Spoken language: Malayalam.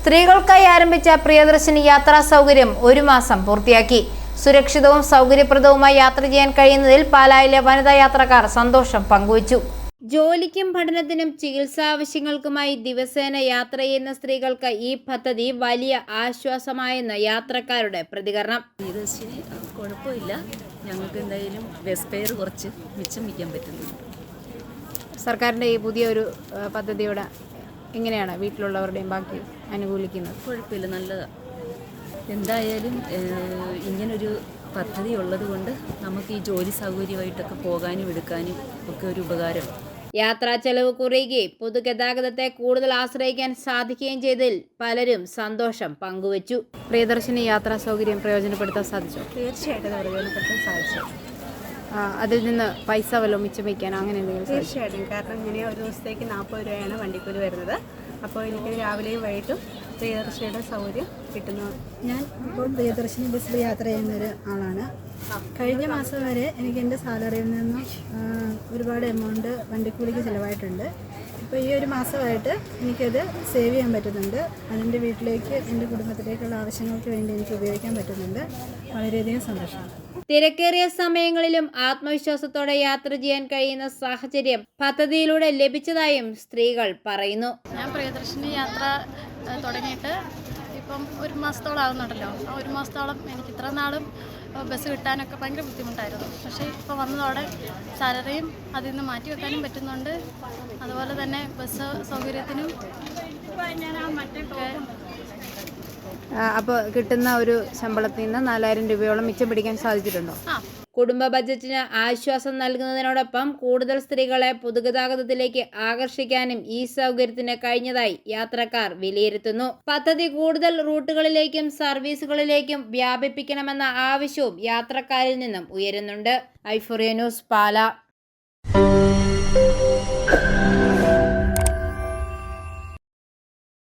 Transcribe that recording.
സ്ത്രീകൾക്കായി ആരംഭിച്ച പ്രിയദർശിനി യാത്രാ സൗകര്യം 1 മാസം പൂർത്തിയാക്കി. സുരക്ഷിതവും സൗകര്യപ്രദവുമായി യാത്ര ചെയ്യാൻ കഴിയുന്നതിൽ പാലായിലെ വനിതാ യാത്രക്കാർ സന്തോഷം പങ്കുവച്ചു. ജോലിക്കും പഠനത്തിനും ചികിത്സാവശ്യങ്ങൾക്കുമായി ദിവസേന യാത്ര ചെയ്യുന്ന സ്ത്രീകൾക്ക് ഈ പദ്ധതി വലിയ ആശ്വാസമായെന്ന് യാത്രക്കാരുടെ പ്രതികരണം. പ്രിയദർശിനി കുഴപ്പമില്ല, ഞങ്ങൾക്ക് എന്തായാലും ബസ് ഫെയർ കുറച്ച് മിച്ചം വയ്ക്കാൻ പറ്റുന്നുണ്ട്. സർക്കാരിൻ്റെ ഈ പുതിയ ഒരു പദ്ധതിയോടെ എങ്ങനെയാണ് വീട്ടിലുള്ളവരുടെയും ബാക്കി അനുകൂലിക്കുന്നത്? കുഴപ്പമില്ല, നല്ലതാണ്. എന്തായാലും ഇങ്ങനൊരു പദ്ധതി ഉള്ളത് കൊണ്ട് നമുക്ക് ഈ ജോലി സൗകര്യമായിട്ടൊക്കെ പോകാനും എടുക്കാനും ഒക്കെ ഒരു ഉപകാരം. യാത്രാ ചെലവ് കുറയുകയും പൊതുഗതാഗതത്തെ കൂടുതൽ ആശ്രയിക്കാൻ സാധിക്കുകയും ചെയ്തതിൽ പലരും സന്തോഷം പങ്കുവച്ചു. പ്രിയദർശിനി യാത്രാ സൗകര്യം പ്രയോജനപ്പെടുത്താൻ സാധിച്ചോ? തീർച്ചയായിട്ടും പ്രയോജനപ്പെടുത്താൻ സാധിച്ചു. അതിൽ നിന്ന് പൈസ വല്ലതും മിച്ചം വയ്ക്കാനോ അങ്ങനെ എന്തെങ്കിലും? തീർച്ചയായിട്ടും. കാരണം ഇങ്ങനെ ഒരു ദിവസത്തേക്ക് 40 രൂപയാണ് വണ്ടിക്കൂലി വരുന്നത്. അപ്പോൾ എനിക്ക് രാവിലെയും വൈകിട്ടും പ്രിയദർശിനിയുടെ സൗകര്യം കിട്ടുന്നു. ഞാൻ ഇപ്പോൾ പ്രിയദർശിനി ബസ്സിൽ യാത്ര ചെയ്യുന്നൊരു ആളാണ്. കഴിഞ്ഞ മാസം വരെ എനിക്ക് എൻ്റെ സാലറിയിൽ നിന്നും ഒരുപാട് എമൗണ്ട് വണ്ടിക്കൂലിക്ക് ചിലവായിട്ടുണ്ട്. ഇപ്പോൾ ഈ ഒരു മാസമായിട്ട് എനിക്കത് സേവ് ചെയ്യാൻ പറ്റുന്നുണ്ട്. അതെൻ്റെ വീട്ടിലേക്ക്, എൻ്റെ കുടുംബത്തിലേക്കുള്ള ആവശ്യങ്ങൾക്ക് വേണ്ടി എനിക്ക് ഉപയോഗിക്കാൻ പറ്റുന്നുണ്ട്. വളരെയധികം സന്തോഷം. തിരക്കേറിയ സമയങ്ങളിലും ആത്മവിശ്വാസത്തോടെ യാത്ര ചെയ്യാൻ കഴിയുന്ന സാഹചര്യം പദ്ധതിയിലൂടെ ലഭിച്ചതായും സ്ത്രീകൾ പറയുന്നു. ഞാൻ പ്രിയദർശിനി യാത്ര തുടങ്ങിയിട്ട് ഇപ്പം 1 മാസത്തോളം ആകുന്നുണ്ടല്ലോ. ആ 1 മാസത്തോളം എനിക്ക് ഇത്ര നാളും ബസ് കിട്ടാനൊക്കെ ഭയങ്കര ബുദ്ധിമുട്ടായിരുന്നു. പക്ഷേ ഇപ്പോൾ വന്നതോടെ സാലറിയും അതിൽ നിന്ന് മാറ്റി വെക്കാനും പറ്റുന്നുണ്ട്. അതുപോലെ തന്നെ ബസ് സൗകര്യത്തിനും അപ്പോൾ കിട്ടുന്ന ഒരു ശമ്പളത്തിൽ നിന്ന് 4000 രൂപയോളം മിച്ചം പിടിക്കാൻ സാധിച്ചിട്ടുണ്ടോ? കുടുംബ ബജറ്റിന് ആശ്വാസം നൽകുന്നതിനോടൊപ്പം കൂടുതൽ സ്ത്രീകളെ പൊതുഗതാഗതത്തിലേക്ക് ആകർഷിക്കാനും ഈ സൗകര്യത്തിന് കഴിഞ്ഞതായി യാത്രക്കാർ വിലയിരുത്തുന്നു. പദ്ധതി കൂടുതൽ റൂട്ടുകളിലേക്കും സർവീസുകളിലേക്കും വ്യാപിപ്പിക്കണമെന്ന ആവശ്യവും യാത്രക്കാരിൽ നിന്നും ഉയരുന്നുണ്ട്. ഐഫോറിയ ന്യൂസ്, പാല.